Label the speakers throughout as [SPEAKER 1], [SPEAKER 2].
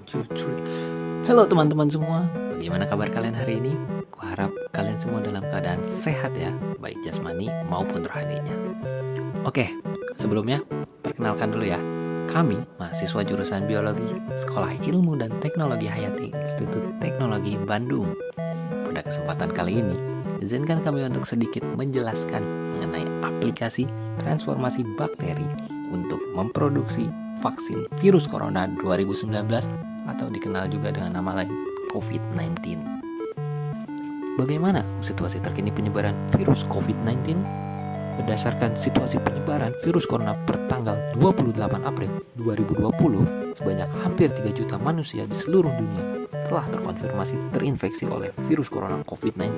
[SPEAKER 1] 2, 3. Halo teman-teman semua, bagaimana kabar kalian hari ini? Kuharap kalian semua dalam keadaan sehat ya, baik jasmani maupun rohaninya. Oke, sebelumnya perkenalkan dulu ya. Kami mahasiswa jurusan biologi Sekolah Ilmu dan Teknologi Hayati Institut Teknologi Bandung. Pada kesempatan kali ini, izinkan kami untuk sedikit menjelaskan mengenai aplikasi transformasi bakteri untuk memproduksi vaksin virus corona 2019 atau dikenal juga dengan nama lain COVID-19. Bagaimana situasi terkini penyebaran virus COVID-19? Berdasarkan situasi penyebaran virus corona per tanggal 28 April 2020, sebanyak hampir 3 juta manusia di seluruh dunia telah terkonfirmasi terinfeksi oleh virus corona COVID-19,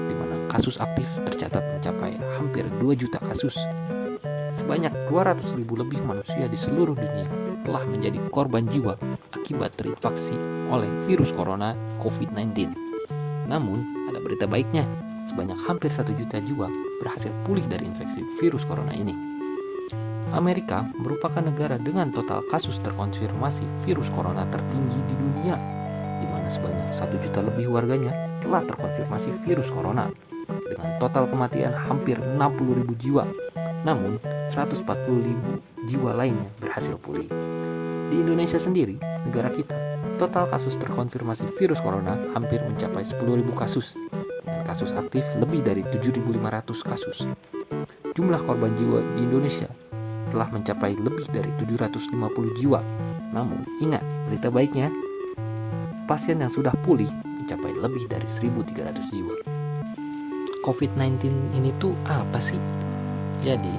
[SPEAKER 1] di mana kasus aktif tercatat mencapai hampir 2 juta kasus. Sebanyak 200.000 lebih manusia di seluruh dunia telah menjadi korban jiwa akibat terinfeksi oleh virus corona COVID-19. Namun, ada berita baiknya, sebanyak hampir 1 juta jiwa berhasil pulih dari infeksi virus corona ini. Amerika merupakan negara dengan total kasus terkonfirmasi virus corona tertinggi di dunia, di mana sebanyak 1 juta lebih warganya telah terkonfirmasi virus corona, dengan total kematian hampir 60.000 jiwa. Namun, 140.000 jiwa lainnya berhasil pulih. Di Indonesia sendiri, negara kita, total kasus terkonfirmasi virus corona hampir mencapai 10.000 kasus, dan kasus aktif lebih dari 7.500 kasus. Jumlah korban jiwa di Indonesia telah mencapai lebih dari 750 jiwa. Namun, ingat, berita baiknya, pasien yang sudah pulih mencapai lebih dari 1.300 jiwa. COVID-19 ini tuh apa sih? Jadi,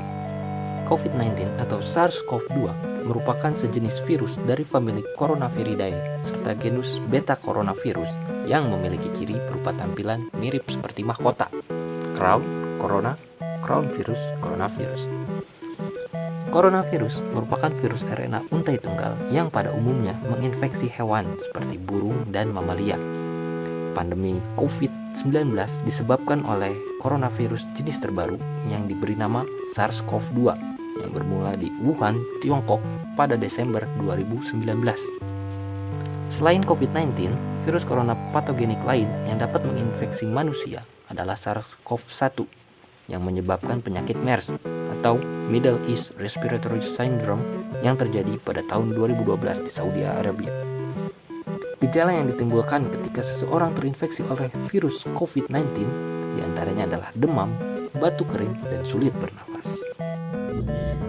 [SPEAKER 1] COVID-19 atau SARS-CoV-2 merupakan sejenis virus dari famili Coronaviridae serta genus Beta Coronavirus yang memiliki ciri berupa tampilan mirip seperti mahkota, crown, corona, crown virus, coronavirus. Coronavirus merupakan virus RNA untai tunggal yang pada umumnya menginfeksi hewan seperti burung dan mamalia. Pandemi COVID-19 disebabkan oleh coronavirus jenis terbaru yang diberi nama SARS-CoV-2 yang bermula di Wuhan, Tiongkok pada Desember 2019. Selain COVID-19, virus corona patogenik lain yang dapat menginfeksi manusia adalah SARS-CoV-1 yang menyebabkan penyakit MERS atau Middle East Respiratory Syndrome yang terjadi pada tahun 2012 di Saudi Arabia. Gejala yang ditimbulkan ketika seseorang terinfeksi oleh virus COVID-19 diantaranya adalah demam, batuk kering, dan sulit bernafas.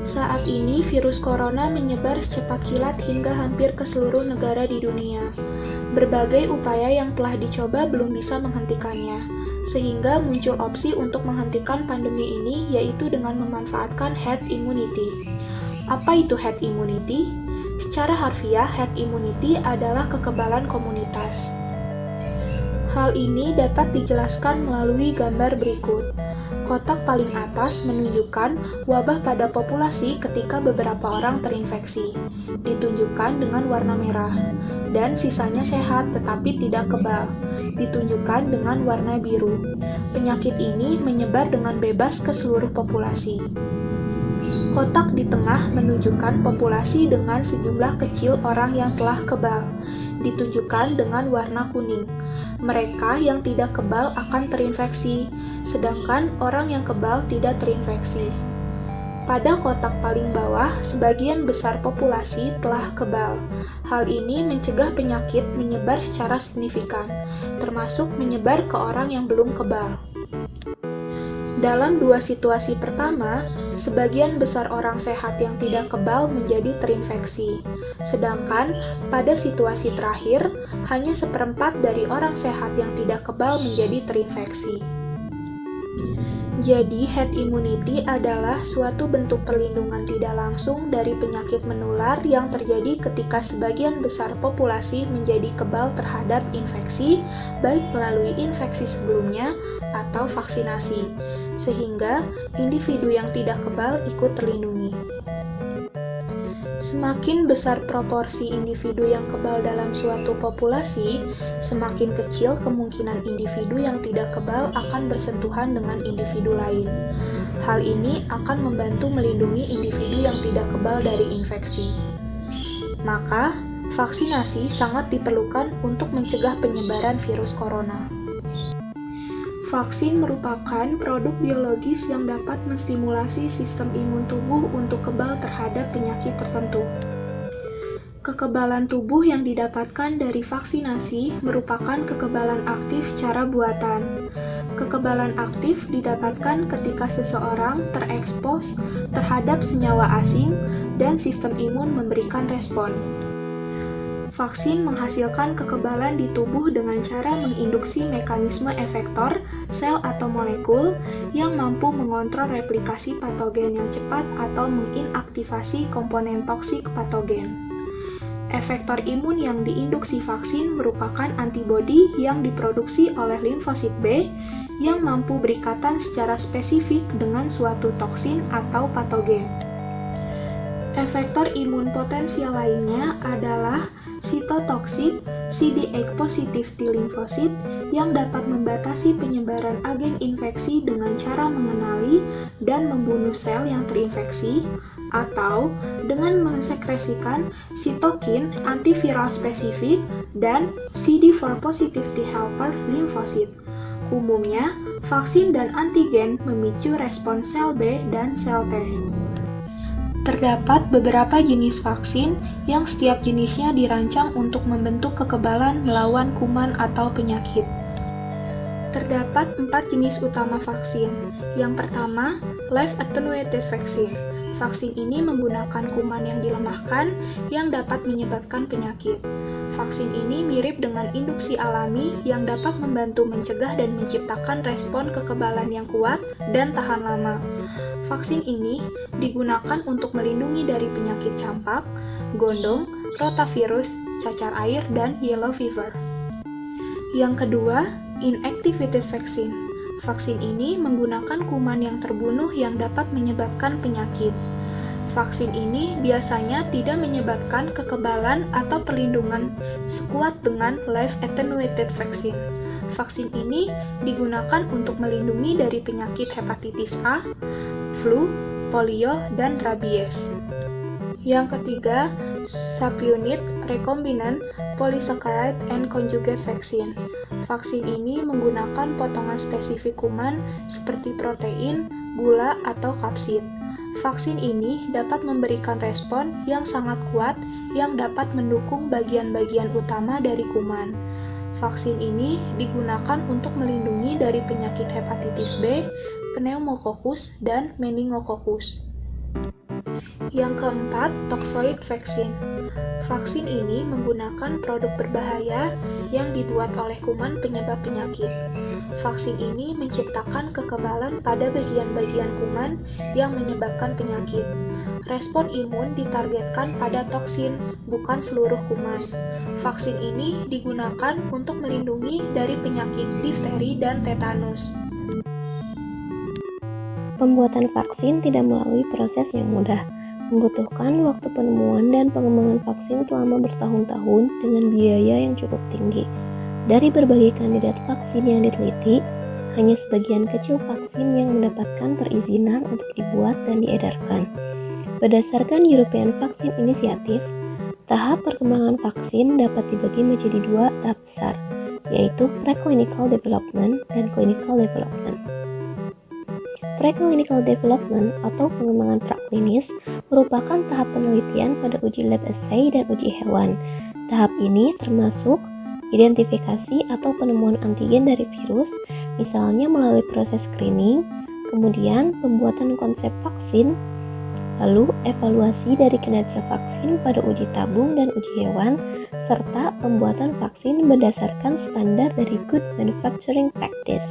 [SPEAKER 2] Saat ini virus corona menyebar secepat kilat hingga hampir ke seluruh negara di dunia. Berbagai upaya yang telah dicoba belum bisa menghentikannya, sehingga muncul opsi untuk menghentikan pandemi ini yaitu dengan memanfaatkan herd immunity. Apa itu herd immunity? Secara harfiah, herd immunity adalah kekebalan komunitas. Hal ini dapat dijelaskan melalui gambar berikut. Kotak paling atas menunjukkan wabah pada populasi ketika beberapa orang terinfeksi, ditunjukkan dengan warna merah, dan sisanya sehat tetapi tidak kebal, ditunjukkan dengan warna biru. Penyakit ini menyebar dengan bebas ke seluruh populasi. Kotak di tengah menunjukkan populasi dengan sejumlah kecil orang yang telah kebal, ditunjukkan dengan warna kuning. Mereka yang tidak kebal akan terinfeksi, sedangkan orang yang kebal tidak terinfeksi. Pada kotak paling bawah, sebagian besar populasi telah kebal. Hal ini mencegah penyakit menyebar secara signifikan, termasuk menyebar ke orang yang belum kebal. Dalam dua situasi pertama, sebagian besar orang sehat yang tidak kebal menjadi terinfeksi. Sedangkan pada situasi terakhir, hanya seperempat dari orang sehat yang tidak kebal menjadi terinfeksi. Jadi, herd immunity adalah suatu bentuk perlindungan tidak langsung dari penyakit menular yang terjadi ketika sebagian besar populasi menjadi kebal terhadap infeksi, baik melalui infeksi sebelumnya atau vaksinasi, sehingga individu yang tidak kebal ikut terlindungi. Semakin besar proporsi individu yang kebal dalam suatu populasi, semakin kecil kemungkinan individu yang tidak kebal akan bersentuhan dengan individu lain. Hal ini akan membantu melindungi individu yang tidak kebal dari infeksi. Maka, Vaksinasi sangat diperlukan untuk mencegah penyebaran virus corona. Vaksin merupakan produk biologis yang dapat menstimulasi sistem imun tubuh untuk kebal terhadap penyakit tertentu. Kekebalan tubuh yang didapatkan dari vaksinasi merupakan kekebalan aktif secara buatan. Kekebalan aktif didapatkan ketika seseorang terekspos terhadap senyawa asing dan sistem imun memberikan respon. Vaksin menghasilkan kekebalan di tubuh dengan cara menginduksi mekanisme efektor, sel atau molekul yang mampu mengontrol replikasi patogen yang cepat atau menginaktivasi komponen toksik patogen. Efektor imun yang diinduksi vaksin merupakan antibodi yang diproduksi oleh limfosit B yang mampu berikatan secara spesifik dengan suatu toksin atau patogen. Efektor imun potensial lainnya adalah sitotoksik CD8 positif T limfosit yang dapat membatasi penyebaran agen infeksi dengan cara mengenali dan membunuh sel yang terinfeksi, atau dengan mensekresikan sitokin antiviral spesifik dan CD4 positif T helper limfosit. Umumnya, vaksin dan antigen memicu respon sel B dan sel T. Terdapat beberapa jenis vaksin yang setiap jenisnya dirancang untuk membentuk kekebalan melawan kuman atau penyakit. Terdapat 4 jenis utama vaksin. Yang pertama, live attenuated vaccine. Vaksin ini menggunakan kuman yang dilemahkan yang dapat menyebabkan penyakit. Vaksin ini mirip dengan induksi alami yang dapat membantu mencegah dan menciptakan respon kekebalan yang kuat dan tahan lama. Vaksin ini digunakan untuk melindungi dari penyakit campak, gondong, rotavirus, cacar air, dan yellow fever. Yang kedua, inactivated vaccine. Vaksin ini menggunakan kuman yang terbunuh yang dapat menyebabkan penyakit. Vaksin ini biasanya tidak menyebabkan kekebalan atau perlindungan sekuat dengan live attenuated vaccine. Vaksin ini digunakan untuk melindungi dari penyakit hepatitis A, flu, polio, dan rabies. Yang ketiga, subunit recombinant polysaccharide and conjugate vaccine. Vaksin ini menggunakan potongan spesifik kuman seperti protein, gula, atau kapsid. Vaksin ini dapat memberikan respon yang sangat kuat yang dapat mendukung bagian-bagian utama dari kuman. Vaksin ini digunakan untuk melindungi dari penyakit hepatitis B, pneumococcus, dan meningococcus. Yang keempat, toxoid vaccine. Vaksin ini menggunakan produk berbahaya yang dibuat oleh kuman penyebab penyakit. Vaksin ini menciptakan kekebalan pada bagian-bagian kuman yang menyebabkan penyakit. Respon imun ditargetkan pada toksin, bukan seluruh kuman. Vaksin ini digunakan untuk melindungi dari penyakit difteri dan tetanus.
[SPEAKER 3] Pembuatan vaksin tidak melalui proses yang mudah, membutuhkan waktu penemuan dan pengembangan vaksin selama bertahun-tahun dengan biaya yang cukup tinggi. Dari berbagai kandidat vaksin yang diteliti, hanya sebagian kecil vaksin yang mendapatkan perizinan untuk dibuat dan diedarkan. Berdasarkan European Vaccine Initiative, tahap perkembangan vaksin dapat dibagi menjadi 2 tahap besar, yaitu preclinical development dan clinical development. Preclinical development atau pengembangan praklinis merupakan tahap penelitian pada uji lab assay dan uji hewan. Tahap ini termasuk identifikasi atau penemuan antigen dari virus, misalnya melalui proses screening, kemudian pembuatan konsep vaksin, lalu evaluasi dari kinerja vaksin pada uji tabung dan uji hewan, serta pembuatan vaksin berdasarkan standar dari Good Manufacturing Practice.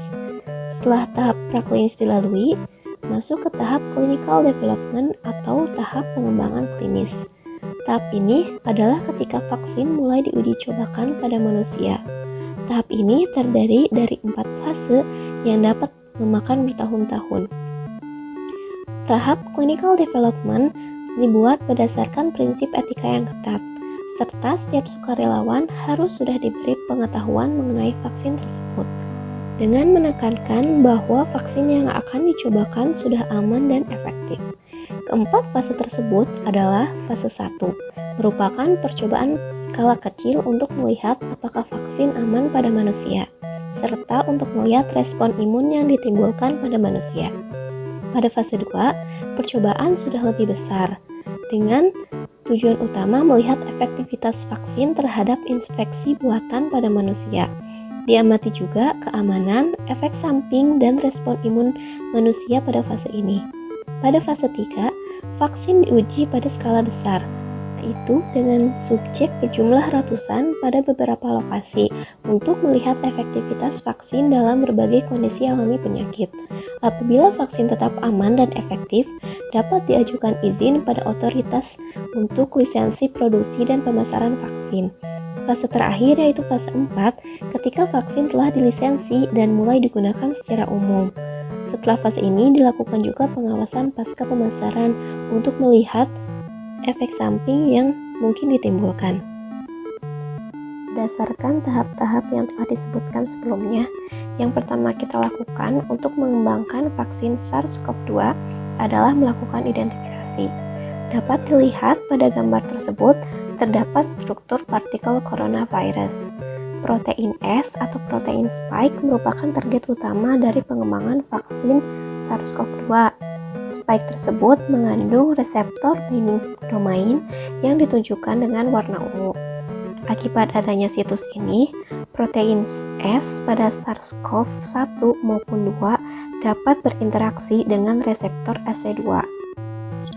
[SPEAKER 3] Setelah tahap praklinis dilalui, masuk ke tahap clinical development atau tahap pengembangan klinis. Tahap ini adalah ketika vaksin mulai diuji cobakan pada manusia. Tahap ini terdiri dari 4 fase yang dapat memakan bertahun-tahun. Tahap clinical development dibuat berdasarkan prinsip etika yang ketat, serta setiap sukarelawan harus sudah diberi pengetahuan mengenai vaksin tersebut, dengan menekankan bahwa vaksin yang akan dicobakan sudah aman dan efektif. Keempat fase tersebut adalah fase 1, merupakan percobaan skala kecil untuk melihat apakah vaksin aman pada manusia, serta untuk melihat respon imun yang ditimbulkan pada manusia. Pada fase 2, percobaan sudah lebih besar, dengan tujuan utama melihat efektivitas vaksin terhadap infeksi buatan pada manusia. Diamati juga keamanan, efek samping, dan respon imun manusia pada fase ini. Pada fase 3, vaksin diuji pada skala besar, yaitu dengan subjek berjumlah ratusan pada beberapa lokasi untuk melihat efektivitas vaksin dalam berbagai kondisi alami penyakit. Apabila vaksin tetap aman dan efektif, dapat diajukan izin pada otoritas untuk lisensi produksi dan pemasaran vaksin. Fase terakhir yaitu fase 4, ketika vaksin telah dilisensi dan mulai digunakan secara umum. Setelah fase ini dilakukan juga pengawasan pasca pemasaran untuk melihat efek samping yang mungkin ditimbulkan. Berdasarkan tahap-tahap yang telah disebutkan sebelumnya, yang pertama kita lakukan untuk mengembangkan vaksin SARS-CoV-2 adalah melakukan identifikasi. Dapat dilihat pada gambar tersebut terdapat struktur partikel coronavirus. Protein S atau protein spike merupakan target utama dari pengembangan vaksin SARS-CoV-2. Spike tersebut mengandung reseptor binding domain yang ditunjukkan dengan warna ungu. Akibat adanya situs ini, protein S pada SARS-CoV-1 maupun 2 dapat berinteraksi dengan reseptor AC2.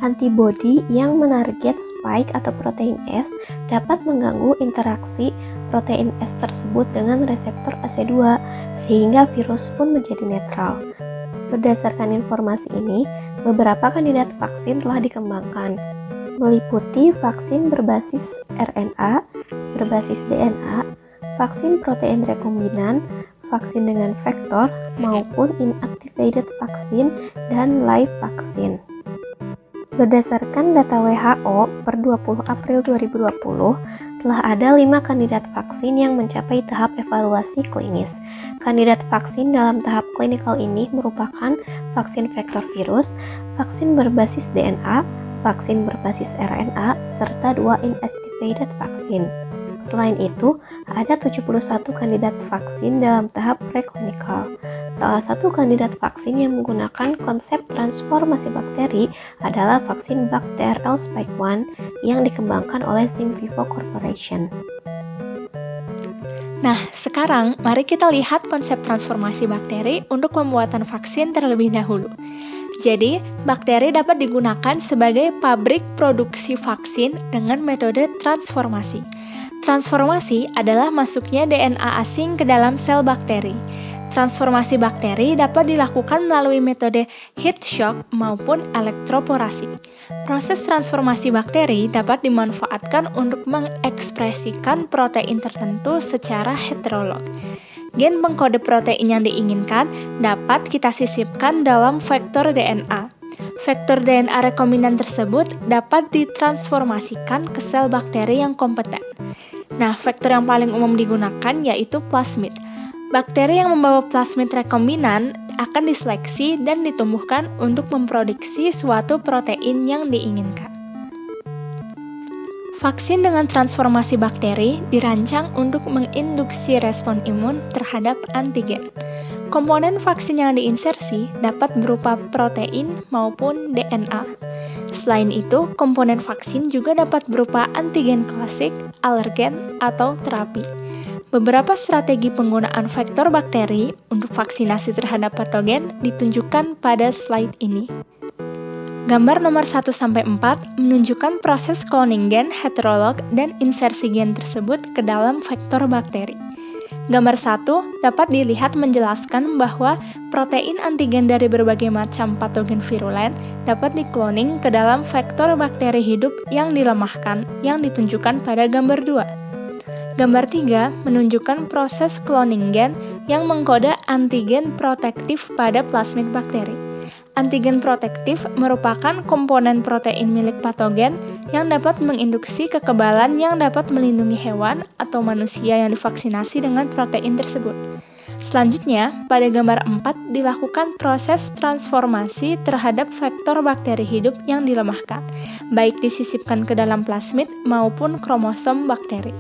[SPEAKER 3] Antibodi yang menarget spike atau protein S dapat mengganggu interaksi protein S tersebut dengan reseptor AC2 sehingga virus pun menjadi netral. Berdasarkan informasi ini, beberapa kandidat vaksin telah dikembangkan, meliputi vaksin berbasis RNA, berbasis DNA, vaksin protein rekombinan, vaksin dengan vektor, maupun inactivated vaksin dan live vaksin. Berdasarkan data WHO per 20 April 2020, telah ada 5 kandidat vaksin yang mencapai tahap evaluasi klinis. Kandidat vaksin dalam tahap klinikal ini merupakan vaksin vektor virus, vaksin berbasis DNA, vaksin berbasis RNA, serta 2 inactivated vaksin. Selain itu, ada 71 kandidat vaksin dalam tahap preklinikal. Salah satu kandidat vaksin yang menggunakan konsep transformasi bakteri adalah vaksin Bacter L Spike 1 yang dikembangkan oleh SimVivo Corporation.
[SPEAKER 4] Nah, sekarang mari kita lihat konsep transformasi bakteri untuk pembuatan vaksin terlebih dahulu. Jadi, bakteri dapat digunakan sebagai pabrik produksi vaksin dengan metode transformasi. Transformasi adalah masuknya DNA asing ke dalam sel bakteri. Transformasi bakteri dapat dilakukan melalui metode heat shock maupun elektroporasi. Proses transformasi bakteri dapat dimanfaatkan untuk mengekspresikan protein tertentu secara heterolog. Gen pengkode protein yang diinginkan dapat kita sisipkan dalam vektor DNA. Vektor DNA rekombinan tersebut dapat ditransformasikan ke sel bakteri yang kompeten. Nah, vektor yang paling umum digunakan yaitu plasmid. Bakteri yang membawa plasmid rekombinan akan diseleksi dan ditumbuhkan untuk memproduksi suatu protein yang diinginkan. Vaksin dengan transformasi bakteri dirancang untuk menginduksi respon imun terhadap antigen. Komponen vaksin yang diinsersi dapat berupa protein maupun DNA. Selain itu, komponen vaksin juga dapat berupa antigen klasik, alergen, atau terapi. Beberapa strategi penggunaan vektor bakteri untuk vaksinasi terhadap patogen ditunjukkan pada slide ini. Gambar nomor 1-4 menunjukkan proses cloning gen heterolog dan insersi gen tersebut ke dalam vektor bakteri. Gambar 1 dapat dilihat menjelaskan bahwa protein antigen dari berbagai macam patogen virulen dapat dikloning ke dalam vektor bakteri hidup yang dilemahkan yang ditunjukkan pada gambar 2. Gambar 3 menunjukkan proses cloning gen yang mengkode antigen protektif pada plasmid bakteri. Antigen protektif merupakan komponen protein milik patogen yang dapat menginduksi kekebalan yang dapat melindungi hewan atau manusia yang divaksinasi dengan protein tersebut. Selanjutnya, pada gambar 4 dilakukan proses transformasi terhadap vektor bakteri hidup yang dilemahkan, baik disisipkan ke dalam plasmid maupun kromosom bakteri.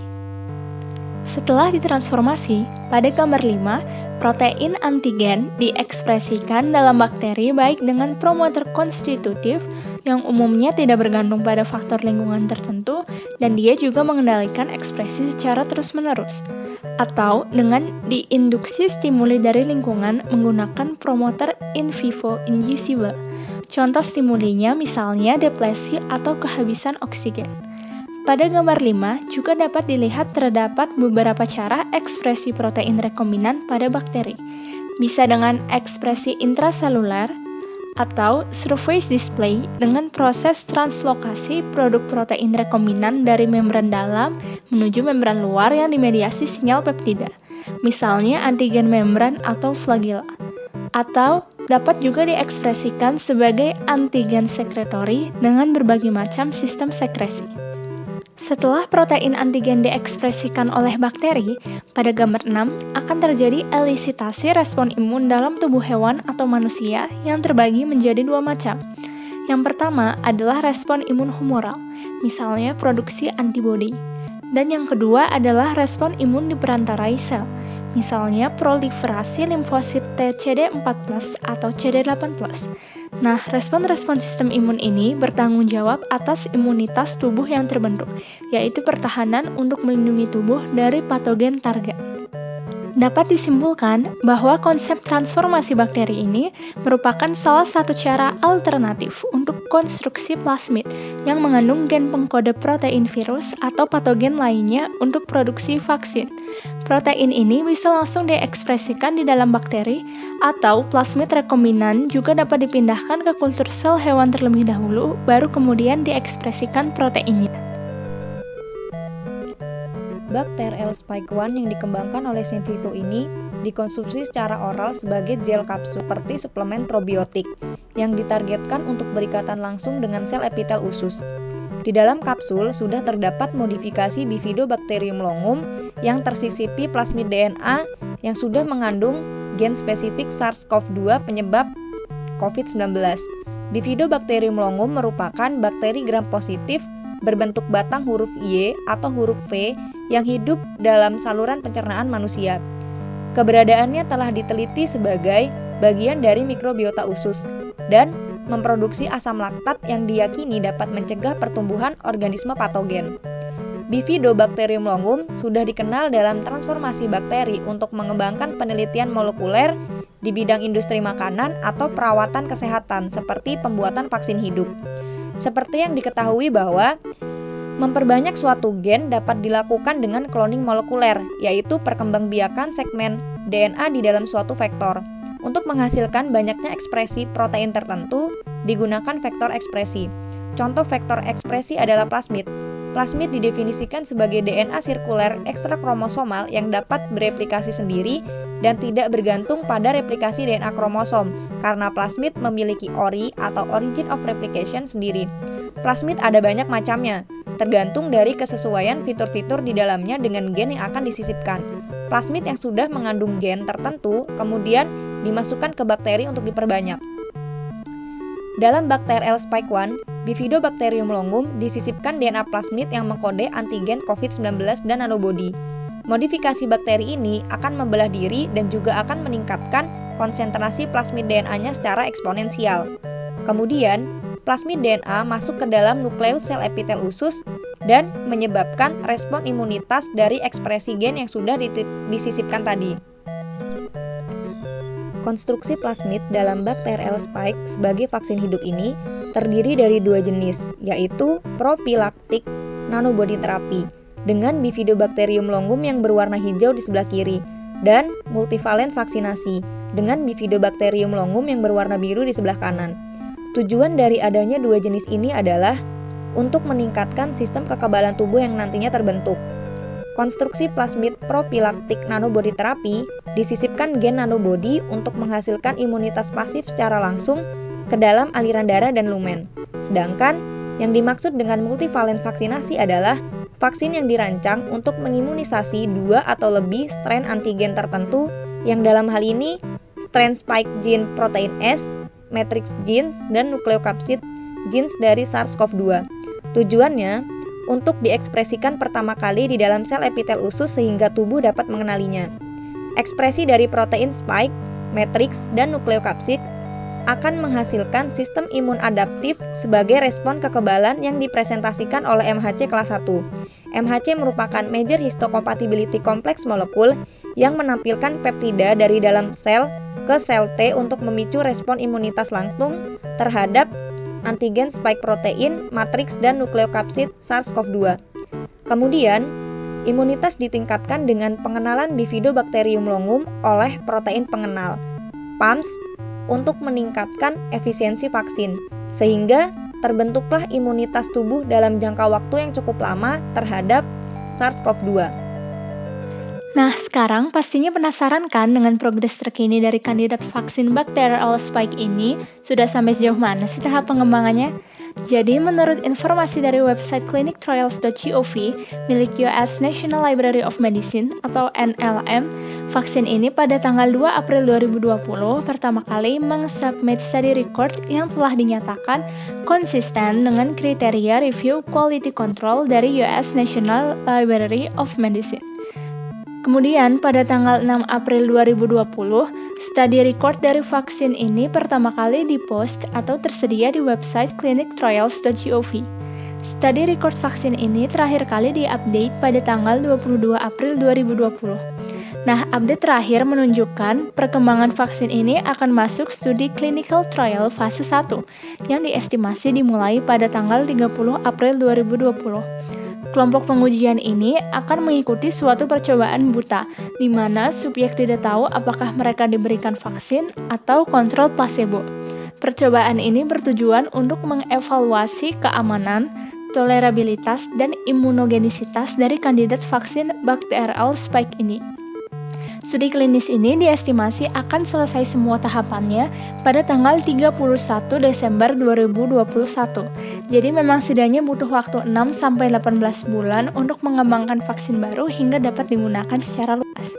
[SPEAKER 4] Setelah ditransformasi, pada gambar 5, protein antigen diekspresikan dalam bakteri baik dengan promoter konstitutif yang umumnya tidak bergantung pada faktor lingkungan tertentu dan dia juga mengendalikan ekspresi secara terus-menerus, atau dengan diinduksi stimuli dari lingkungan menggunakan promoter in vivo inducible. Contoh stimulinya misalnya deplesi atau kehabisan oksigen. Pada gambar 5 juga dapat dilihat terdapat beberapa cara ekspresi protein rekombinan pada bakteri. Bisa dengan ekspresi intraseluler atau surface display dengan proses translokasi produk protein rekombinan dari membran dalam menuju membran luar yang dimediasi sinyal peptida, misalnya antigen membran atau flagella. Atau dapat juga diekspresikan sebagai antigen sekretori dengan berbagai macam sistem sekresi. Setelah protein antigen diekspresikan oleh bakteri, pada gambar 6 akan terjadi elisitasi respon imun dalam tubuh hewan atau manusia yang terbagi menjadi dua macam. Yang pertama adalah respon imun humoral, misalnya produksi antibodi. Dan yang kedua adalah respon imun diperantarai sel, misalnya proliferasi limfosit TCD4+ atau CD8+. Nah, respon-respon sistem imun ini bertanggung jawab atas imunitas tubuh yang terbentuk, yaitu pertahanan untuk melindungi tubuh dari patogen target. Dapat disimpulkan bahwa konsep transformasi bakteri ini merupakan salah satu cara alternatif untuk konstruksi plasmid yang mengandung gen pengkode protein virus atau patogen lainnya untuk produksi vaksin. Protein ini bisa langsung diekspresikan di dalam bakteri atau plasmid rekombinan juga dapat dipindahkan ke kultur sel hewan terlebih dahulu, baru kemudian diekspresikan proteinnya.
[SPEAKER 5] Bakter L. spike 1 yang dikembangkan oleh Sinvivo ini dikonsumsi secara oral sebagai gel kapsul seperti suplemen probiotik yang ditargetkan untuk berikatan langsung dengan sel epitel usus. Di dalam kapsul sudah terdapat modifikasi Bifidobacterium longum yang tersisipi plasmid DNA yang sudah mengandung gen spesifik SARS-CoV-2 penyebab COVID-19. Bifidobacterium longum merupakan bakteri gram positif berbentuk batang huruf Y atau huruf V yang hidup dalam saluran pencernaan manusia. Keberadaannya telah diteliti sebagai bagian dari mikrobiota usus dan memproduksi asam laktat yang diyakini dapat mencegah pertumbuhan organisme patogen. Bifidobacterium longum sudah dikenal dalam transformasi bakteri untuk mengembangkan penelitian molekuler di bidang industri makanan atau perawatan kesehatan seperti pembuatan vaksin hidup. Seperti yang diketahui bahwa memperbanyak suatu gen dapat dilakukan dengan cloning molekuler, yaitu perkembangbiakan segmen DNA di dalam suatu vektor. Untuk menghasilkan banyaknya ekspresi protein tertentu, digunakan vektor ekspresi. Contoh vektor ekspresi adalah plasmid. Plasmid didefinisikan sebagai DNA sirkuler ekstrakromosomal yang dapat bereplikasi sendiri dan tidak bergantung pada replikasi DNA kromosom, karena plasmid memiliki ORI atau origin of replication sendiri. Plasmid ada banyak macamnya, tergantung dari kesesuaian fitur-fitur di dalamnya dengan gen yang akan disisipkan. Plasmid yang sudah mengandung gen tertentu kemudian dimasukkan ke bakteri untuk diperbanyak. Dalam bakter L. spike 1, Bifidobacterium longum disisipkan DNA plasmid yang mengkode antigen COVID-19 dan nanobody. Modifikasi bakteri ini akan membelah diri dan juga akan meningkatkan konsentrasi plasmid DNA-nya secara eksponensial. Kemudian, plasmid DNA masuk ke dalam nukleus sel epitel usus dan menyebabkan respon imunitas dari ekspresi gen yang sudah disisipkan tadi. Konstruksi plasmid dalam bakter L. spike sebagai vaksin hidup ini terdiri dari dua jenis, yaitu prophylactic nanobody terapi dengan Bifidobacterium longum yang berwarna hijau di sebelah kiri dan multivalen vaksinasi dengan Bifidobacterium longum yang berwarna biru di sebelah kanan. Tujuan dari adanya dua jenis ini adalah untuk meningkatkan sistem kekebalan tubuh yang nantinya terbentuk. Konstruksi plasmid prophylactic nanobody terapi disisipkan gen nanobody untuk menghasilkan imunitas pasif secara langsung ke dalam aliran darah dan lumen. Sedangkan yang dimaksud dengan multivalen vaksinasi adalah vaksin yang dirancang untuk mengimunisasi dua atau lebih strain antigen tertentu yang dalam hal ini strand spike gene protein S, matrix genes, dan nukleokapsid genes dari SARS-CoV-2. Tujuannya untuk diekspresikan pertama kali di dalam sel epitel usus sehingga tubuh dapat mengenalinya. Ekspresi dari protein spike, matrix, dan nukleokapsid akan menghasilkan sistem imun adaptif sebagai respon kekebalan yang dipresentasikan oleh MHC kelas 1. MHC merupakan major histocompatibility complex molekul yang menampilkan peptida dari dalam sel ke sel T untuk memicu respon imunitas langsung terhadap antigen spike protein, matriks, dan nukleokapsid SARS-CoV-2. Kemudian, imunitas ditingkatkan dengan pengenalan Bifidobacterium longum oleh protein pengenal, PAMS, untuk meningkatkan efisiensi vaksin, sehingga terbentuklah imunitas tubuh dalam jangka waktu yang cukup lama terhadap SARS-CoV-2.
[SPEAKER 4] Nah, sekarang pastinya penasaran kan dengan progres terkini dari kandidat vaksin bacterial spike ini? Sudah sampai sejauh mana sih tahap pengembangannya? Jadi, menurut informasi dari website clinicaltrials.gov milik US National Library of Medicine atau NLM, vaksin ini pada tanggal 2 April 2020 pertama kali meng-submit study record yang telah dinyatakan konsisten dengan kriteria review quality control dari US National Library of Medicine. Kemudian pada tanggal 6 April 2020, study record dari vaksin ini pertama kali dipost atau tersedia di website clinicaltrials.gov. Study record vaksin ini terakhir kali diupdate pada tanggal 22 April 2020. Nah, update terakhir menunjukkan perkembangan vaksin ini akan masuk studi clinical trial fase 1 yang diestimasi dimulai pada tanggal 30 April 2020. Kelompok pengujian ini akan mengikuti suatu percobaan buta, di mana subjek tidak tahu apakah mereka diberikan vaksin atau kontrol placebo. Percobaan ini bertujuan untuk mengevaluasi keamanan, tolerabilitas, dan imunogenisitas dari kandidat vaksin bacterial spike ini. Studi klinis ini diestimasi akan selesai semua tahapannya pada tanggal 31 Desember 2021. Jadi memang setidaknya butuh waktu 6-18 bulan untuk mengembangkan vaksin baru hingga dapat digunakan secara luas.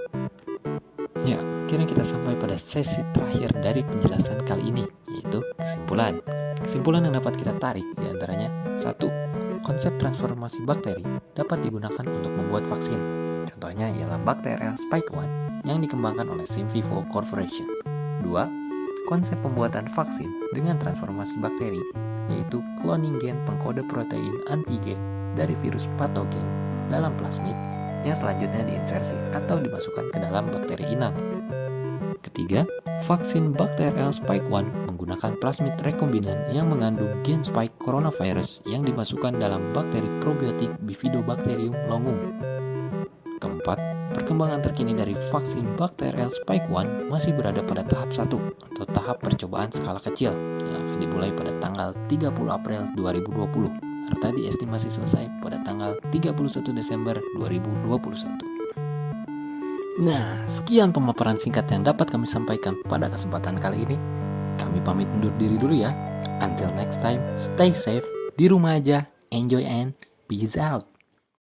[SPEAKER 1] Ya, akhirnya kita sampai pada sesi terakhir dari penjelasan kali ini, yaitu kesimpulan. Kesimpulan yang dapat kita tarik diantaranya 1. Konsep transformasi bakteri dapat digunakan untuk membuat vaksin. Contohnya ialah bacterial spike 1 yang dikembangkan oleh SynVivo Corporation. 2. Konsep pembuatan vaksin dengan transformasi bakteri, yaitu cloning gen pengkode protein antigen dari virus patogen dalam plasmid yang selanjutnya diinsersi atau dimasukkan ke dalam bakteri inang. Ketiga, vaksin bacterial spike 1 menggunakan plasmid rekombinan yang mengandung gen spike coronavirus yang dimasukkan dalam bakteri probiotik Bifidobacterium longum. Keempat, perkembangan terkini dari vaksin bacterial spike 1 masih berada pada tahap 1 atau tahap percobaan skala kecil yang akan dimulai pada tanggal 30 April 2020 serta diestimasi selesai pada tanggal 31 Desember 2021. Nah, sekian pemaparan singkat yang dapat kami sampaikan pada kesempatan kali ini. Kami pamit undur diri dulu ya. Until next time, stay safe, di rumah aja, enjoy and peace out.